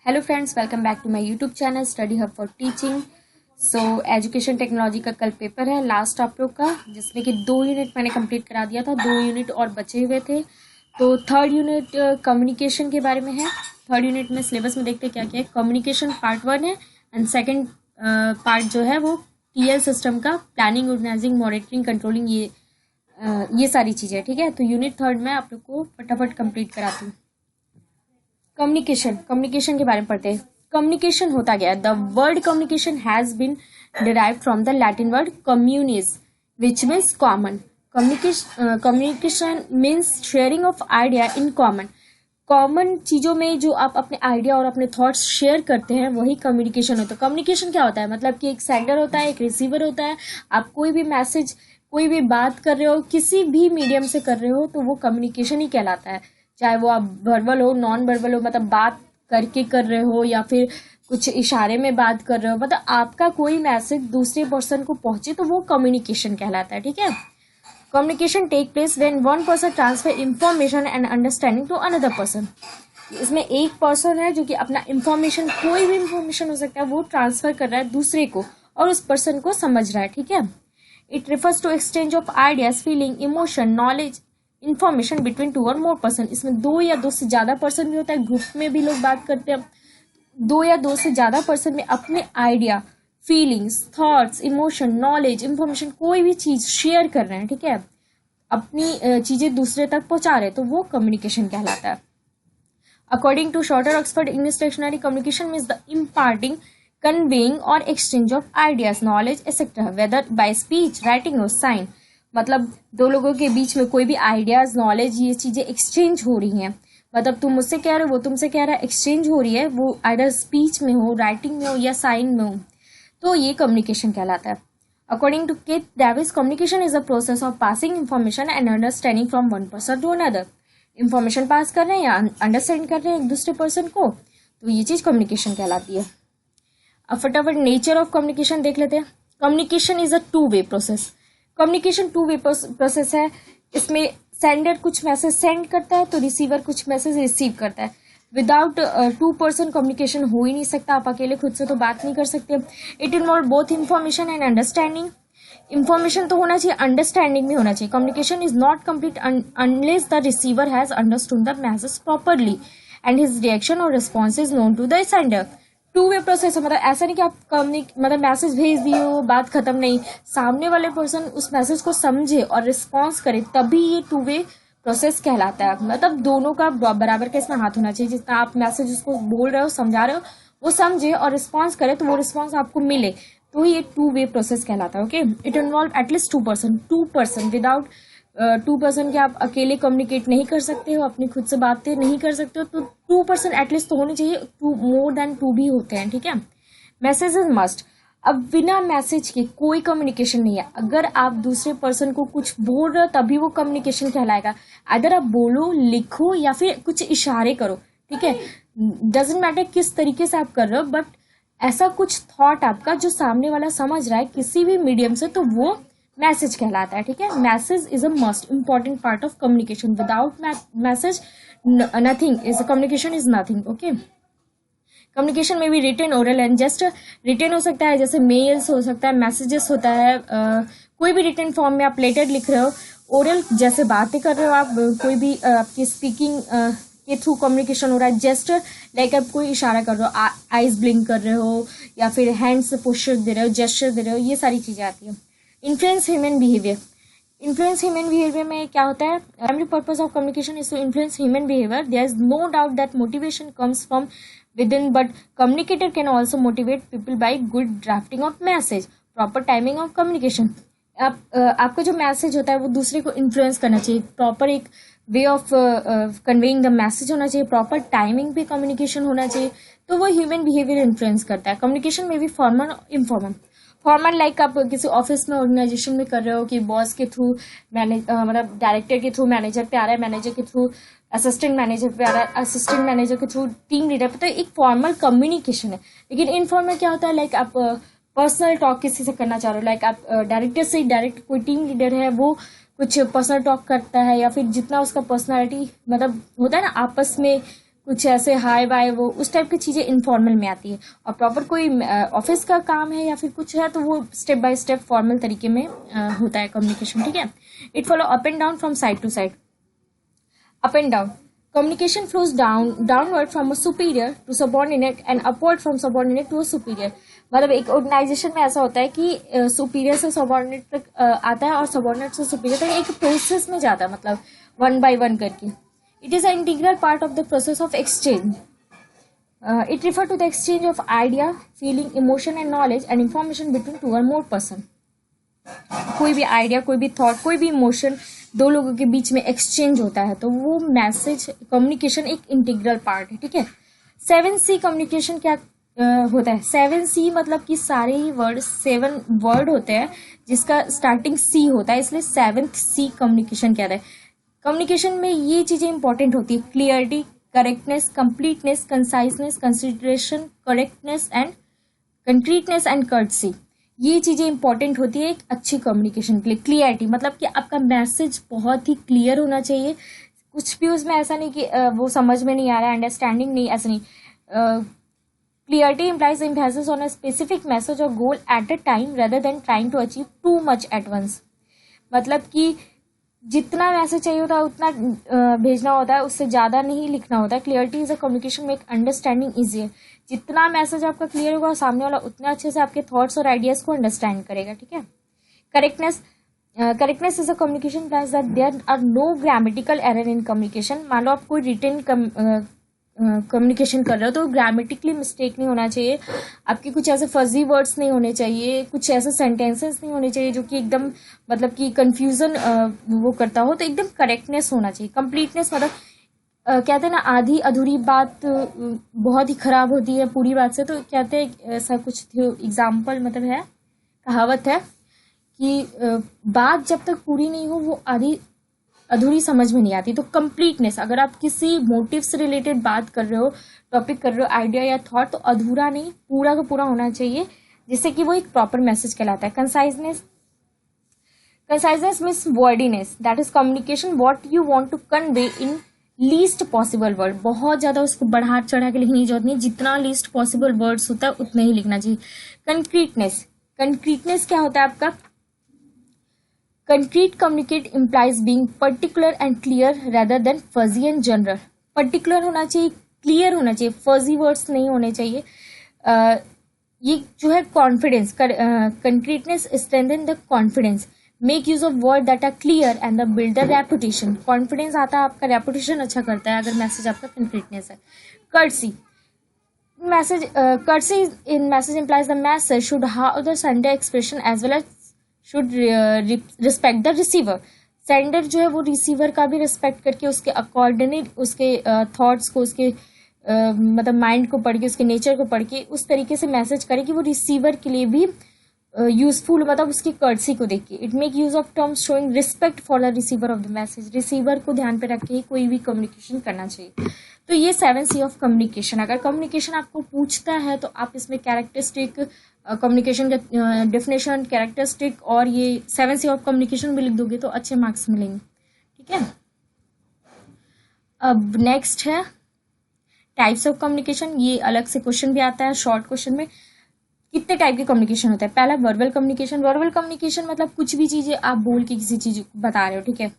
Hello friends, welcome back to my YouTube channel study hub for teaching. So education technology का कल paper है last आप लोग का, जिसमें कि 2 यूनिट मैंने कंप्लीट करा दिया था, 2 यूनिट और बचे हुए थे। तो थर्ड यूनिट कम्युनिकेशन के बारे में है। थर्ड यूनिट में सिलेबस में देखते क्या क्या है। कम्युनिकेशन पार्ट 1 है एंड सेकेंड पार्ट जो है वो टीएल सिस्टम का प्लानिंग, ऑर्गेनाइजिंग, मॉनिटरिंग, कंट्रोलिंग, ये सारी चीज़ें। ठीक है, तो यूनिट थर्ड में आप लोग को फटाफट कंप्लीट कराती हूँ। कम्युनिकेशन के बारे में पढ़ते हैं। कम्युनिकेशन होता गया, the word communication has been derived from the Latin word communis which means common. Communication means sharing of idea in common चीजों में जो आप अपने आइडिया और अपने थॉट्स शेयर करते हैं वही कम्युनिकेशन होता है। कम्युनिकेशन क्या होता है, मतलब कि एक सेंडर होता है, एक रिसीवर होता है। आप कोई भी मैसेज, कोई भी बात कर रहे हो, किसी भी मीडियम से कर रहे हो तो वो कम्युनिकेशन ही कहलाता है। चाहे वो आप वर्बल हो, नॉन वर्बल हो, मतलब बात करके कर रहे हो या फिर कुछ इशारे में बात कर रहे हो, मतलब आपका कोई मैसेज दूसरे पर्सन को पहुंचे तो वो कम्युनिकेशन कहलाता है। ठीक है, communication take place when one person transfer information and understanding to another person. इसमें एक पर्सन है जो कि अपना इंफॉर्मेशन, कोई भी इंफॉर्मेशन हो सकता है, वो ट्रांसफर कर रहा है दूसरे को और उस पर्सन को समझ रहा है। ठीक है, it refers to exchange of ideas, feeling, emotion, knowledge, information between 2 or more person. इसमें 2 या 2 से ज्यादा पर्सन भी होता है, ग्रुप में भी लोग बात करते हैं। 2 या 2 से ज्यादा पर्सन में अपने idea, feelings, thoughts, emotion, knowledge, information, कोई भी चीज शेयर कर रहे हैं। ठीक है, अपनी चीजें दूसरे तक पहुंचा रहे, तो वो कम्युनिकेशन कहलाता है। According to shorter Oxford English dictionary, communication means the imparting, conveying और exchange of ideas, knowledge etcetera, whether by speech, writing और साइन। मतलब 2 लोगों के बीच में कोई भी आइडियाज, नॉलेज, ये चीजें एक्सचेंज हो रही हैं। मतलब तुम मुझसे कह रहे हो, वो तुमसे कह रहा है, एक्सचेंज हो रही है, वो आइडर स्पीच में हो, राइटिंग में हो या साइन में हो, तो ये कम्युनिकेशन कहलाता है। According to Kate Davis, communication is a process of passing information and understanding from one person to another. Information pass कर रहे हैं या अंडरस्टैंड कर रहे हैं एक दूसरे पर्सन को, तो ये चीज कम्युनिकेशन कहलाती है। अब फटाफट नेचर ऑफ कम्युनिकेशन देख लेते हैं। Communication is a 2 way process. Communication 2 way process है। इसमें सेंडर कुछ मैसेज सेंड करता है तो रिसीवर कुछ मैसेज रिसीव करता है। विदाउट 2 पर्सन कम्युनिकेशन हो ही नहीं सकता। आप अकेले खुद से तो बात नहीं कर सकते। It involve both information and understanding. Information तो होना चाहिए, अंडरस्टैंडिंग भी होना चाहिए। Communication is not complete unless the receiver has understood the message properly and his reaction और response is known to the sender. 2 way process है, मतलब ऐसा नहीं कि आप मतलब मैसेज भेज दिए हो, बात खत्म, नहीं। सामने वाले पर्सन उस मैसेज को समझे और रिस्पॉन्स करे, तभी ये 2 वे प्रोसेस कहलाता है। मतलब दोनों का बराबर का इसमें हाथ होना चाहिए। जितना आप मैसेज उसको बोल रहे हो, समझा रहे हो, वो समझे और रिस्पॉन्स करे तो वो रिस्पॉन्स आपको मिले, तो ये 2 वे प्रोसेस कहलाता है। Okay, it involve at least 2 person. Without 2 person के आप अकेले कम्युनिकेट नहीं कर सकते हो, अपनी खुद से बातें नहीं कर सकते हो, तो 2 पर्सन एटलीस्ट तो होने चाहिए। 2 मोर देन 2 भी होते हैं। ठीक है, मैसेज इज मस्ट। अब बिना मैसेज के कोई कम्युनिकेशन नहीं है। अगर आप दूसरे पर्सन को कुछ बोल रहे हो तभी वो कम्युनिकेशन कहलाएगा। अगर आप बोलो, लिखो या फिर कुछ इशारे करो, ठीक है, डजेंट मैटर किस तरीके से आप कर रहे हो, बट ऐसा कुछ थॉट आपका जो सामने वाला समझ रहा है किसी भी मीडियम से, तो वो मैसेज कहलाता है। ठीक है, message is a most important part of communication. Without message nothing is communication is nothing. Okay, communication में भी written, oral and just. Written हो सकता है जैसे मेल्स हो सकता है, मैसेजेस होता है, कोई भी रिटन फॉर्म में आप लेटर लिख रहे हो। ओरल जैसे बातें कर रहे हो आप, कोई भी आपकी स्पीकिंग के थ्रू कम्युनिकेशन हो रहा है। जेस्टर लाइक आप कोई इशारा कर रहे हो, आईज ब्लिंक कर रहे हो या फिर हैंड से पोस्चर दे रहे हो, जेस्चर दे रहे हो, ये सारी चीजें आती है। Influence human behaviour. Influence human behaviour में क्या होता है, primary purpose of communication is to influence human behaviour. There is no doubt that motivation comes from within, but communicator can also motivate people by good drafting of message, proper timing of communication. आपका जो message होता है वो दूसरे को influence करना चाहिए, proper एक way of conveying the message होना चाहिए, प्रॉपर टाइमिंग पे कम्युनिकेशन होना चाहिए, तो वो ह्यूमन बिहेवियर इन्फ्लुएंस करता है। कम्युनिकेशन में भी फॉर्मल, इनफॉर्मल। फॉर्मल लाइक आप किसी ऑफिस में, ऑर्गेनाइजेशन में कर रहे हो कि बॉस के थ्रू, मतलब डायरेक्टर के थ्रू मैनेजर पे आ रहा है, मैनेजर के थ्रू असिस्टेंट मैनेजर पे आ रहा है, असिस्टेंट मैनेजर के थ्रू टीम लीडर पे, तो एक फॉर्मल कम्युनिकेशन है। लेकिन इनफॉर्मल क्या होता है, लाइक आप पर्सनल टॉक किसी से करना चाह रहे हो, लाइक आप डायरेक्टर से डायरेक्ट, कोई टीम लीडर है वो कुछ पर्सनल टॉक करता है, या फिर जितना उसका पर्सनालिटी, मतलब होता है ना आपस में कुछ ऐसे हाय बाय, वो उस टाइप की चीज़ें इनफॉर्मल में आती है। और प्रॉपर कोई ऑफिस का काम है या फिर कुछ है तो वो स्टेप बाय स्टेप फॉर्मल तरीके में होता है कम्युनिकेशन, ठीक है। It follow up and down from side to side. Up and down, communication flows downward from a superior to subordinate and upward from subordinate to a superior। मतलब एक organisation में ऐसा होता है कि सुपीरियर से सबॉर्डिनेट तक आता है और सबॉर्डिनेट से सुपीरियर तक एक प्रोसेस में जाता है, मतलब वन बाय वन करके। It is a integral part of the process of exchange. It refer to the exchange of idea, feeling, emotion and knowledge and information between two और more person. कोई भी idea, कोई भी thought, कोई भी emotion दो लोगों के बीच में एक्सचेंज होता है तो वो मैसेज कम्युनिकेशन एक इंटीग्रल पार्ट है, ठीक है। 7C कम्युनिकेशन क्या होता है? 7C मतलब कि सारे ही वर्ड 7 वर्ड होते हैं जिसका स्टार्टिंग C होता है, इसलिए 7th C कम्युनिकेशन कहता है। कम्युनिकेशन में ये चीजें इंपॉर्टेंट होती है: clarity, correctness, completeness, conciseness, consideration, correctness and concreteness and courtesy. ये चीजें इंपॉर्टेंट होती है एक अच्छी कम्युनिकेशन के लिए। क्लियरिटी मतलब कि आपका मैसेज बहुत ही क्लियर होना चाहिए, कुछ भी उसमें ऐसा नहीं कि वो समझ में नहीं आ रहा है, अंडरस्टैंडिंग नहीं, ऐसा नहीं। Clarity implies emphasis on a specific message or goal at a time rather than trying to achieve too much at once। मतलब कि जितना मैसेज चाहिए होता है उतना भेजना होता है, उससे ज़्यादा नहीं लिखना होता है। Clarity is a communication make understanding easy है। जितना मैसेज आपका क्लियर होगा सामने वाला उतना अच्छे से आपके थॉट्स और आइडियाज को अंडरस्टैंड करेगा, ठीक है। Correctness is a communication plus that there are no grammatical error in communication. मान लो आप कोई रिटन कम्युनिकेशन कर रहे हो तो ग्रामेटिकली मिस्टेक नहीं होना चाहिए, आपके कुछ ऐसे फर्जी वर्ड्स नहीं होने चाहिए, कुछ ऐसे सेंटेंसेस नहीं होने चाहिए जो कि एकदम मतलब कि कंफ्यूजन वो करता हो, तो एकदम करेक्टनेस होना चाहिए। कंप्लीटनेस मतलब कहते हैं ना आधी अधूरी बात बहुत ही खराब होती है पूरी बात से, तो कहते हैं ऐसा कुछ एग्जाम्पल मतलब है, कहावत है कि बात जब तक पूरी नहीं हो वो आधी अधूरी समझ में नहीं आती। तो कंप्लीटनेस, अगर आप किसी मोटिव से रिलेटेड बात कर रहे हो, टॉपिक कर रहे हो, आइडिया या थॉट, तो अधूरा नहीं पूरा का पूरा होना चाहिए जिससे कि वो एक प्रॉपर मैसेज कहलाता है। Conciseness means wordiness, that is communication what you want to convey in least possible word. बहुत ज्यादा उसको बढ़ा चढ़ा के लिखने की जरूरत नहीं, जितना लीस्ट पॉसिबल वर्ड्स होता है उतना ही लिखना चाहिए। कंक्रीटनेस क्या होता है आपका? Concrete communicate implies being particular and clear rather than fuzzy and general। Particular होना चाहिए, क्लियर होना चाहिए, फर्जी वर्ड्स नहीं होने चाहिए। ये जो है confidence, concreteness strengthen the confidence, make use of word that are clear and the build the reputation. Confidence आता है, आपका रेपुटेशन अच्छा करता है अगर मैसेज आपका कंक्रीटनेस है। Courtesy in message implies the message should have the sender expression as well as should respect the receiver. Sender जो है वो रिसीवर का भी रिस्पेक्ट करके उसके अकॉर्डिंगली उसके थॉट्स को, उसके मतलब माइंड को पढ़ के, उसके नेचर को पढ़ के उस तरीके से मैसेज करे कि वो रिसीवर के लिए भी यूजफुल, मतलब उसकी कर्टसी को देख के। It make use of terms showing respect for the receiver of the message. Receiver को ध्यान पे रख के ही कोई भी कम्युनिकेशन करना चाहिए। तो ये 7C ऑफ कम्युनिकेशन। अगर कम्युनिकेशन आपको पूछता है तो आप इसमें कैरेक्टरिस्टिक, कम्युनिकेशन का डेफिनेशन, कैरेक्टरिस्टिक और ये 7C ऑफ कम्युनिकेशन भी लिख दोगे तो अच्छे मार्क्स मिलेंगे, ठीक है। अब नेक्स्ट है टाइप्स ऑफ कम्युनिकेशन। ये अलग से क्वेश्चन भी आता है शॉर्ट क्वेश्चन में। कितने टाइप के कम्युनिकेशन होता है? पहला वर्बल कम्युनिकेशन। वर्बल कम्युनिकेशन मतलब कुछ भी चीजें आप बोल के किसी चीज बता रहे हो, ठीक है।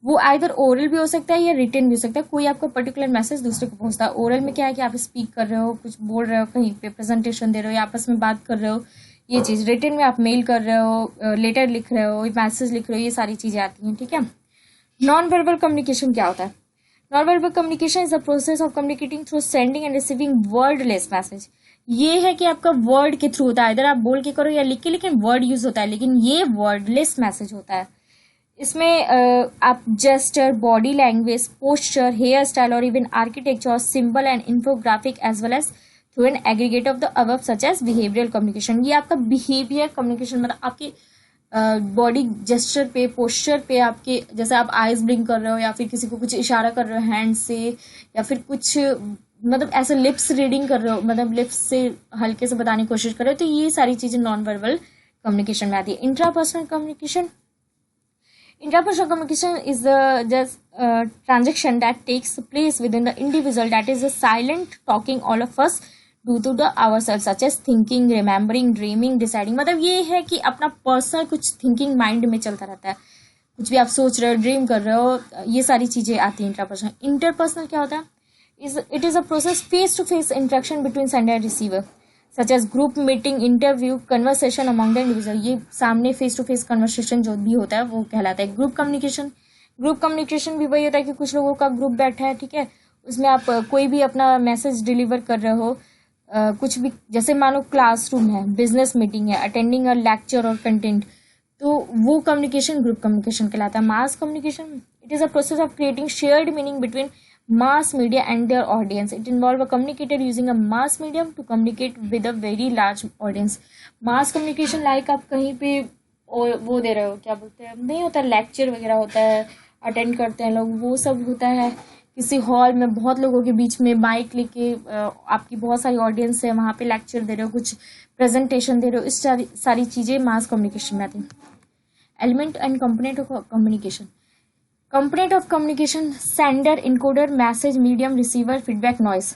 वो आइदर ओरल भी हो सकता है या रिटन भी हो सकता है। कोई आपका पर्टिकुलर मैसेज दूसरे को पहुंचता है। ओरल में क्या है कि आप स्पीक कर रहे हो, कुछ बोल रहे हो, कहीं पे प्रेजेंटेशन दे रहे हो या आपस में बात कर रहे हो, ये चीज। रिटन में आप मेल कर रहे हो, लेटर लिख रहे हो, मैसेज लिख रहे हो, ये सारी चीजें आती हैं, ठीक है। नॉन वर्बल कम्युनिकेशन क्या होता है? Non verbal communication is the process of communicating through sending end receiving wordless message. ये है कि आपका वर्ड के थ्रू होता है, इधर आप बोल के करो या लिख के, लेकिन वर्ड यूज होता है, लेकिन ये वर्डलेस मैसेज होता है। इसमें आप gesture, body language, posture, hair style और even architecture, symbol and infographic as well as through an aggregate of the above such as behavioural communication. ये आपका बिहेवियर कम्युनिकेशन मतलब आपके बॉडी जेस्चर पे, पोस्चर पे, आपके जैसे आप आईज ब्लिंक कर रहे हो या फिर किसी को कुछ इशारा कर रहे हो हैंड से, या फिर कुछ मतलब ऐसे लिप्स रीडिंग कर रहे हो, मतलब लिप्स से हल्के से बताने की कोशिश कर रहे हो, तो ये सारी चीजें नॉन वर्बल कम्युनिकेशन में आती है। Intrapersonal communication. Interpersonal communication is the just transaction that takes place within the individual, that is the silent talking all of us do to the ourselves, such as thinking, remembering, dreaming, deciding. मतलब ये है कि अपना personal कुछ thinking mind में चलता रहता है, कुछ भी आप सोच रहे हो, ड्रीम कर रहे हो, ये सारी चीजें आती हैं इंटरपर्सनल. इंटरपर्सनल क्या होता है? It is a process face to face interaction between sender and receiver, such as group meeting, interview, conversation among the individual. ये सामने फेस टू फेस कन्वर्सेशन जो भी होता है वो कहलाता है ग्रुप कम्युनिकेशन. ग्रुप कम्युनिकेशन भी वही होता है कि कुछ लोगों का ग्रुप बैठा है, ठीक है, उसमें आप कोई भी अपना मैसेज डिलीवर कर रहे हो, कुछ भी, जैसे मान लो क्लासरूम है, बिजनेस मीटिंग है, अटेंडिंग अ लेक्चर और कंटेंट, तो वो कम्युनिकेशन ग्रुप कम्युनिकेशन कहलाता है. Mass communication, it is a process of creating shared meaning between mass media and their audience. It involve a communicator using a mass medium to communicate with a very large audience. mass communication like आप कहीं पे वो दे रहे हो, क्या बोलते हैं, नहीं होता, लेक्चर वगैरह होता है, अटेंड करते हैं लोग, वो सब होता है किसी हॉल में बहुत लोगों के बीच में माइक लेके, आपकी बहुत सारी ऑडियंस है, वहाँ पे लेक्चर दे रहे हो, कुछ प्रेजेंटेशन दे रहे हो, इस सारी चीज़ें मास कम्युनिकेशन में आती हैं. Element and component of communication. Component of communication, sender, encoder, message, medium, receiver, feedback, noise.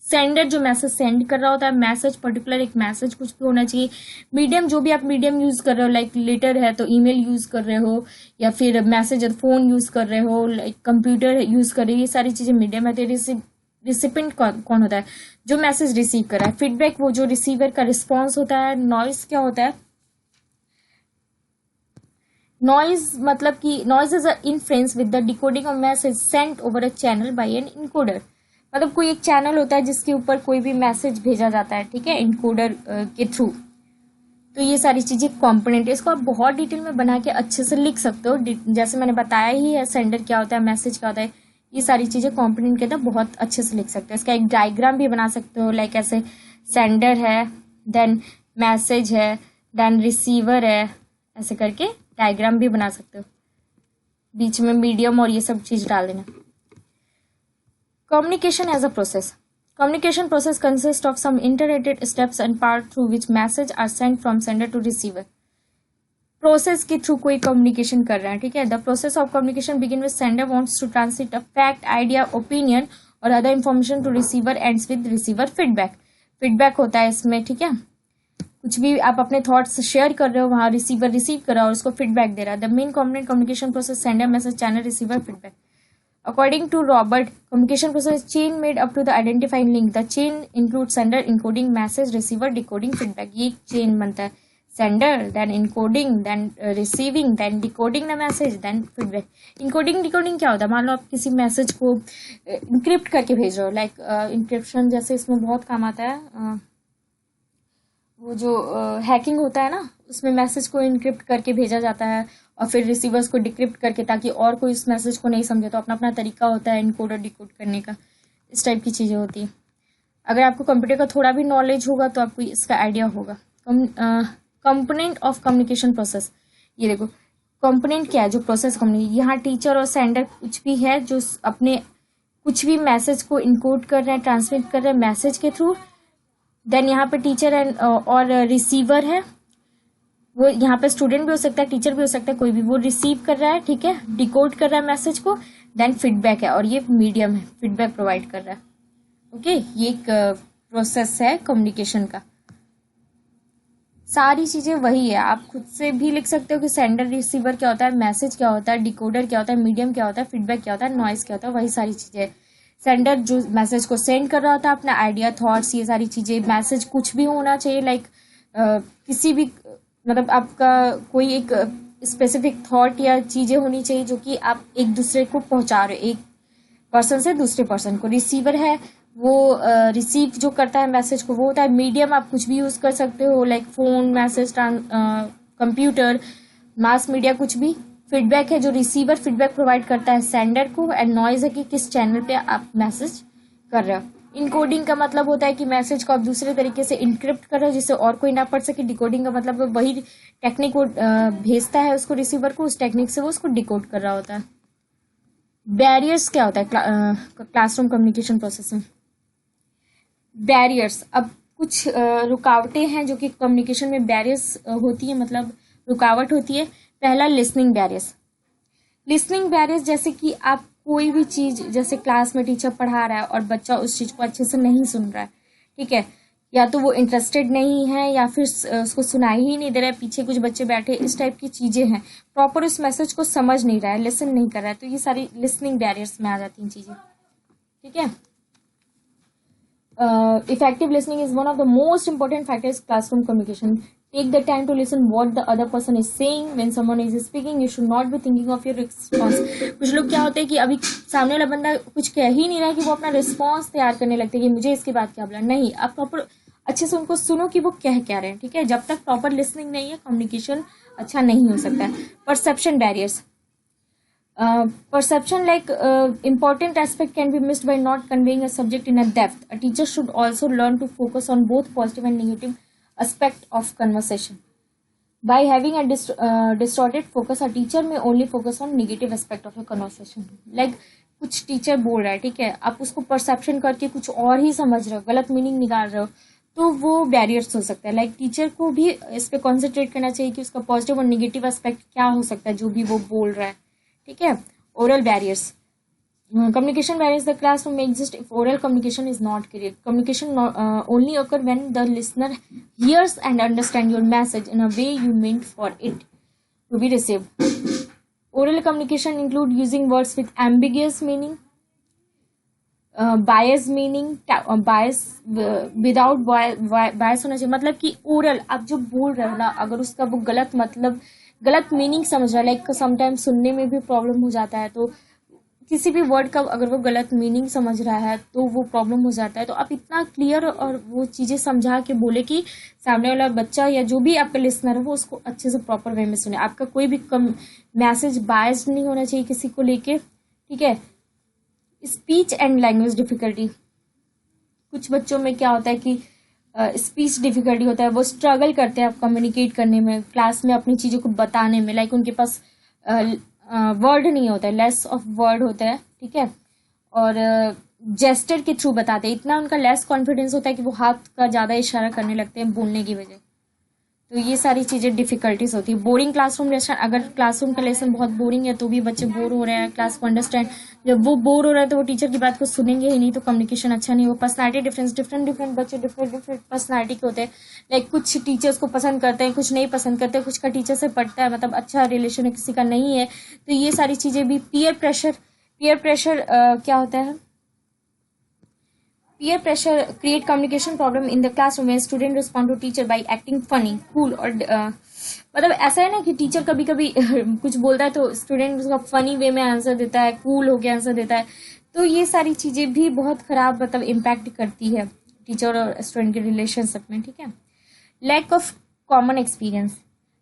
Sender जो मैसेज सेंड कर रहा होता है, मैसेज पर्टिकुलर एक मैसेज कुछ भी होना चाहिए. मीडियम, जो भी आप मीडियम यूज कर रहे हो, लाइक लेटर है तो ईमेल यूज कर रहे हो, या फिर मैसेज फोन यूज कर रहे हो, लाइक कंप्यूटर यूज कर रहे हो, ये सारी चीजें मीडियम है. तो रिसिपेंट कौन होता है? जो मैसेज रिसीव कर रहा है. फीडबैक, वो जो रिसीवर का रिस्पॉन्स होता है. नॉइस क्या होता है? नॉइज मतलब कि noise is a influence with the decoding of message sent over a channel by an encoder. मतलब कोई एक चैनल होता है जिसके ऊपर कोई भी मैसेज भेजा जाता है, ठीक है, इनकोडर के थ्रू. तो ये सारी चीजें कंपोनेंट है. इसको आप बहुत डिटेल में बना के अच्छे से लिख सकते हो, जैसे मैंने बताया ही है, सेंडर क्या होता है, मैसेज क्या होता है, ये सारी चीजें कंपोनेंट के अंदर बहुत अच्छे से लिख सकते हो. इसका एक डायग्राम भी बना सकते हो, लाइक ऐसे सेंडर है, देन मैसेज है, देन रिसीवर है, ऐसे करके डायग्राम भी बना सकते हो, बीच में मीडियम और ये सब चीज डाल देना. Communication as a process. Communication process consist of some interrelated steps and part through which message are sent from sender to receiver. Process के थ्रू कोई कम्युनिकेशन कर रहा है, ठीक है. The process of communication begin with sender wants to transmit a fact, idea, opinion और other information to receiver, ends with receiver feedback. Feedback होता है इसमें, ठीक है, कुछ भी आप अपने थॉट्स शेयर कर रहे हो, वहां रिसीवर रिसीव कर रहा है और उसको फीडबैक दे रहा है. The main component communication process, sender, message, channel, receiver, feedback. According to Robert, communication process chain made up to the identifying link. The chain include sender, encoding, message, receiver, decoding, feedback. ये chain बनता है. Sender, then encoding, then receiving, then decoding the message, then feedback. Encoding decoding क्या होता है? मान लो आप किसी मैसेज को इंक्रिप्ट करके भेज रहे हो, लाइक इंक्रिप्शन जैसे इसमें बहुत काम आता है, वो जो हैकिंग होता है ना, उसमें मैसेज को इनक्रिप्ट करके भेजा जाता है और फिर रिसीवर्स को डिक्रिप्ट करके, ताकि और कोई उस मैसेज को नहीं समझे. तो अपना अपना तरीका होता है इनकोड और डिकोड करने का, इस टाइप की चीज़ें होती हैं. अगर आपको कंप्यूटर का थोड़ा भी नॉलेज होगा तो आपको इसका आइडिया होगा. Component of communication process. ये देखो कंपोनेंट क्या है, जो प्रोसेस कम्युनिकेशन. यहाँ टीचर और सेंडर कुछ भी है जो अपने कुछ भी मैसेज को इनकोड कर रहे हैं, ट्रांसमिट कर रहे हैं मैसेज के थ्रू. देन यहाँ पे टीचर एंड और रिसीवर है, वो यहाँ पे स्टूडेंट भी हो सकता है, टीचर भी हो सकता है, कोई भी. वो रिसीव कर रहा है, ठीक है, डिकोड कर रहा है मैसेज को. देन फीडबैक है, और ये मीडियम है, फीडबैक प्रोवाइड कर रहा है. ओके, ये एक प्रोसेस है कम्युनिकेशन का. सारी चीजें वही है. आप खुद से भी लिख सकते हो कि सेंडर रिसीवर क्या होता है, मैसेज क्या होता है, डिकोडर क्या होता है, मीडियम क्या होता है, फीडबैक क्या होता है, नॉइस क्या होता है, वही सारी चीजें. सेंडर जो मैसेज को सेंड कर रहा होता है, अपना आइडिया, थॉट्स, ये सारी चीजें. मैसेज कुछ भी होना चाहिए, लाइक किसी भी, मतलब आपका कोई एक स्पेसिफिक थॉट या चीजें होनी चाहिए जो कि आप एक दूसरे को पहुंचा रहे हो, एक पर्सन से दूसरे पर्सन को. रिसीवर है, वो रिसीव जो करता है मैसेज को, वो होता है. मीडियम आप कुछ भी यूज कर सकते हो, like phone, message, computer, mass media, कुछ भी. फीडबैक है, जो रिसीवर फीडबैक प्रोवाइड करता है सेंडर को. एंड नॉइज है कि किस चैनल पे आप मैसेज कर रहे हो. इनकोडिंग का मतलब होता है कि मैसेज को आप दूसरे तरीके से इनक्रिप्ट कर रहे हो जिससे और कोई ना पढ़ सके. डिकोडिंग का मतलब वही टेक्निक वो भेजता है उसको रिसीवर को, उस टेक्निक से वो उसको डिकोड कर रहा होता है. बैरियर्स क्या होता है क्लासरूम कम्युनिकेशन प्रोसेस में? बैरियर्स, अब कुछ रुकावटें हैं जो कि कम्युनिकेशन में बैरियर्स होती है, मतलब रुकावट होती है. पहला लिसनिंग बैरियर्स. लिसनिंग बैरियर्स, जैसे कि आप कोई भी चीज, जैसे क्लास में टीचर पढ़ा रहा है और बच्चा उस चीज को अच्छे से नहीं सुन रहा है, ठीक है, या तो वो इंटरेस्टेड नहीं है या फिर उसको सुनाई ही नहीं दे रहा है, पीछे कुछ बच्चे बैठे, इस टाइप की चीजें हैं, प्रॉपर उस मैसेज को समझ नहीं रहा है, लिसन नहीं कर रहा है, तो ये सारी लिसनिंग बैरियर्स में आ जाती हैं चीजें, ठीक है। Effective listening is one of the most important factors in classroom communication. Take the time to listen what the other person is saying. When someone is speaking, you should not be thinking of your response. कुछ लोग क्या होते हैं कि अभी सामने वाला बंदा कुछ कह ही नहीं रहा है कि वो अपना रिस्पॉन्स तैयार करने लगते हैं कि मुझे इसके बाद क्या बोला। नहीं, आप प्रॉपर अच्छे से उनको सुनो कि वो कह क्या रहे हैं, ठीक है। जब तक प्रॉपर लिसनिंग नहीं है, कम्युनिकेशन अच्छा नहीं हो सकता है। Perception barriers, perception important aspect can be missed by not conveying a subject in a depth. A teacher should also learn to focus on both positive and negative aspect of conversation. By having a distorted focus, a teacher may only focus on negative aspect of a conversation. Like कुछ teacher बोल रहा है, ठीक है, आप उसको perception करके कुछ और ही समझ रहे हो, गलत मीनिंग निकाल रहे हो, तो वो बैरियर्स हो सकता है। लाइक टीचर को भी इस पे कॉन्सेंट्रेट करना चाहिए कि उसका पॉजिटिव और नेगेटिव एस्पेक्ट क्या हो सकता है जो भी वो बोल रहा है, ठीक है। Oral barriers, communication barriers the classroom may exist if oral communication is not clear. Communication only occur when the listener hears and understand your message in a way you meant for it to be received. Oral communication include using words with ambiguous meaning, bias meaning, bias without bias होना चाहिए। मतलब कि oral आप जो बोल रहे हो ना, अगर उसका वो गलत मतलब, गलत मीनिंग समझ रहा है, लाइक समटाइम्स सुनने में भी प्रॉब्लम हो जाता है, तो किसी भी वर्ड का अगर वो गलत मीनिंग समझ रहा है तो वो प्रॉब्लम हो जाता है। तो आप इतना क्लियर और वो चीज़ें समझा के बोले कि सामने वाला बच्चा या जो भी आपका लिसनर है वो उसको अच्छे से प्रॉपर वे में सुने। आपका कोई भी मैसेज बायस्ड नहीं होना चाहिए किसी को लेके, ठीक है। स्पीच एंड लैंग्वेज डिफिकल्टी, कुछ बच्चों में क्या होता है कि स्पीच डिफिकल्टी होता है, वो स्ट्रगल करते हैं आप कम्युनिकेट करने में, क्लास में अपनी चीज़ों को बताने में, लाइक उनके पास वर्ड नहीं होता है, लेस ऑफ वर्ड होता है, ठीक है, और जेस्टर के थ्रू बताते हैं, इतना उनका लेस कॉन्फिडेंस होता है कि वो हाथ का ज़्यादा इशारा करने लगते हैं बोलने की वजह। तो ये सारी चीज़ें डिफिकल्टीज होती है। बोरिंग क्लासरूम लेसन, अगर क्लासरूम का लेसन बहुत बोरिंग है तो भी बच्चे बोर हो रहे हैं क्लास को अंडरस्टैंड, जब वो बोर हो रहे हैं तो वो टीचर की बात को सुनेंगे ही नहीं, तो कम्युनिकेशन अच्छा नहीं हो। पर्सनालिटी डिफरेंस, डिफरेंट बच्चे डिफरेंट पर्सनालिटी के होते हैं, लाइक कुछ टीचर्स को पसंद करते हैं, कुछ नहीं पसंद करते, कुछ का टीचर से पढ़ता है, मतलब अच्छा रिलेशन है, किसी का नहीं है। तो ये सारी चीज़ें भी। पीयर प्रेशर क्या होता है? Peer pressure create communication problem in the classroom when student respond to teacher by acting funny, cool और मतलब ऐसा है ना कि टीचर कभी कभी कुछ बोलता है तो स्टूडेंट उसका फनी वे में आंसर देता है, कूल होके आंसर देता है। तो ये सारी चीज़ें भी बहुत खराब मतलब इम्पैक्ट करती है टीचर और स्टूडेंट के रिलेशनशिप में, ठीक है। Lack of common experience,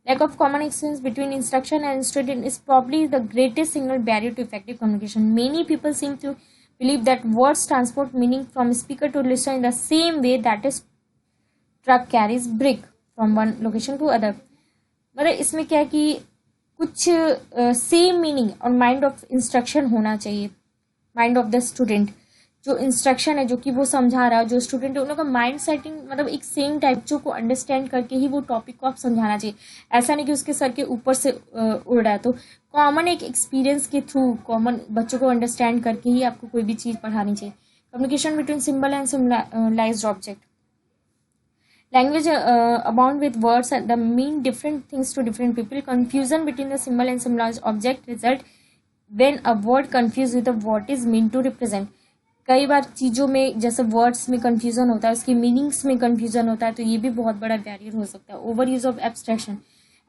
lack of common experience between instruction and student is probably the greatest single barrier to effective communication. Many people seem to believe that words transport meaning from speaker to listener in the same way that a truck carries brick from one location to other. मतलब इसमें क्या है कि कुछ same meaning और mind of instruction होना चाहिए, mind of the student, जो इंस्ट्रक्शन है जो कि वो समझा रहा है, जो स्टूडेंट है, उन लोगों का माइंड सेटिंग मतलब एक सेम टाइप जो को अंडरस्टैंड करके ही वो टॉपिक को आप समझाना चाहिए। ऐसा नहीं कि उसके सर के ऊपर से उड़ रहा है। तो कॉमन एक एक्सपीरियंस के थ्रू कॉमन बच्चों को अंडरस्टैंड करके ही आपको कोई भी चीज़ पढ़ानी चाहिए। Communication between symbol and symbolised object, language abound with words that mean different things to different people. Confusion between the symbol and symbolized object result when a word confused with what is meant to represent. कई बार चीज़ों में जैसे words में confusion होता है, उसकी meanings में confusion होता है, तो ये भी बहुत बड़ा बैरियर हो सकता है। Over use of abstraction,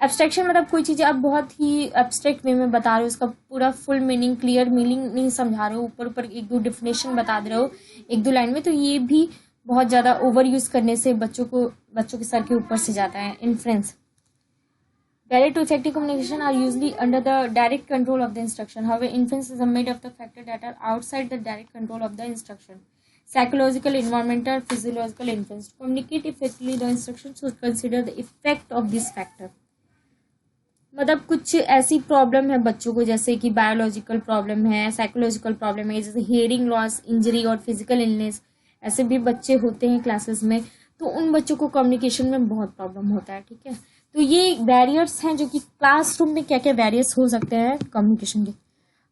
abstraction मतलब कोई चीज़ आप बहुत ही एब्स्ट्रैक्ट वे में बता रहे हो, उसका पूरा फुल मीनिंग क्लियर मीनिंग नहीं समझा रहे हो, ऊपर ऊपर एक दो डिफिनेशन बता दे रहे हो एक दो लाइन में, तो ये भी बहुत ज़्यादा ओवर यूज करने से बच्चों के सर के ऊपर से जाता है। Influence, barrier to effective communication are usually under the direct control of the instruction. However, influence is made of the factors that are outside the direct control of the instruction. Psychological, environmental, physiological influence. To communicate effectively, the instruction should consider the effect of this factor. मतलब कुछ ऐसी problem है बच्चों को, जैसे कि biological problem है, psychological problem है, जैसे हियरिंग लॉस, इंजरी और फिजिकल इलनेस, ऐसे भी बच्चे होते हैं क्लासेस में, तो उन बच्चों को कम्युनिकेशन में बहुत प्रॉब्लम होता है, ठीक है। तो ये बैरियर्स हैं जो कि क्लासरूम में क्या क्या बैरियर्स हो सकते हैं कम्युनिकेशन के.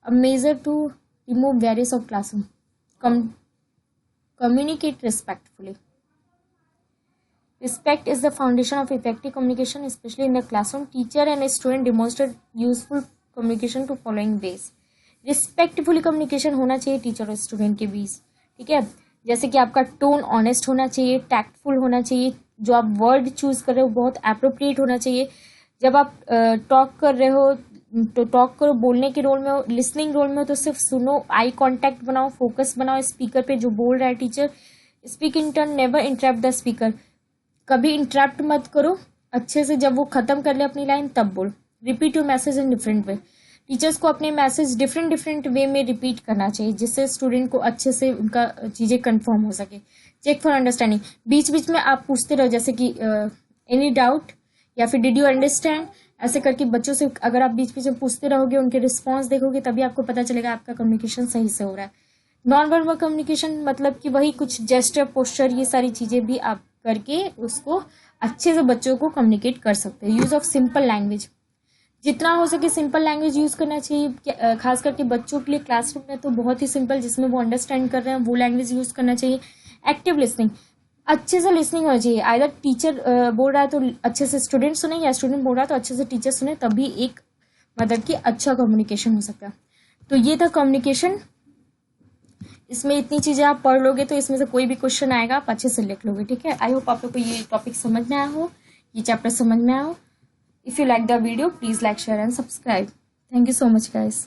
A measure to remove barriers of classroom. Communicate respectfully. Respect is the foundation of effective communication, especially in the classroom. Teacher and a student demonstrate useful communication to following ways. Respectfully communication होना चाहिए teacher और student के बीच. ठीक है, जैसे कि आपका tone honest होना चाहिए, टैक्टफुल होना चाहिए, जो आप वर्ड चूज कर रहे हो बहुत अप्रोप्रिएट होना चाहिए. जब आप टॉक कर रहे हो तो टॉक करो, बोलने के रोल में हो, लिसनिंग रोल में हो तो सिर्फ सुनो, आई कांटेक्ट बनाओ, फोकस बनाओ स्पीकर पे जो बोल रहा है teacher. Speak in turn, never interrupt the speaker. कभी इंटरप्ट मत करो, अच्छे से जब वो खत्म कर ले अपनी लाइन तब बोल. Repeat your message in different way. Teachers को अपने मैसेज डिफरेंट वे में रिपीट करना चाहिए जिससे स्टूडेंट को अच्छे से उनका चीजें कंफर्म हो सके. Check for understanding. बीच बीच में आप पूछते रहो जैसे कि एनी डाउट या फिर डिड यू अंडरस्टैंड, ऐसे करके बच्चों से अगर आप बीच बीच में पूछते रहोगे, उनके रिस्पॉन्स देखोगे, तभी आपको पता चलेगा आपका कम्युनिकेशन सही से हो रहा है. नॉन वर्बल कम्युनिकेशन मतलब कि वही कुछ जेस्चर, पोस्चर, ये सारी चीजें भी आप करके उसको अच्छे से बच्चों को कम्युनिकेट कर सकते हैं. Use of simple language. जितना हो सके सिंपल लैंग्वेज यूज करना चाहिए, खास करके बच्चों के लिए क्लासरूम में तो बहुत ही सिंपल जिसमें वो अंडरस्टैंड कर रहे हैं वो लैंग्वेज यूज करना चाहिए. Active listening. अच्छे से लिसनिंग होना चाहिए. आइदर टीचर बोल रहा है तो अच्छे से स्टूडेंट सुने, या स्टूडेंट बोल रहा है तो अच्छे से टीचर सुने, तभी एक मतलब कि अच्छा कम्युनिकेशन हो सकता है. तो ये था कम्युनिकेशन. इसमें इतनी चीजें आप पढ़ लोगे तो इसमें से कोई भी क्वेश्चन आएगा आप अच्छे से लिख लोगे. ठीक है, आई होप आप लोग को ये टॉपिक समझ में आया हो, ये चैप्टर समझ में आया हो. If you like the video please like, share and subscribe. Thank you so much guys.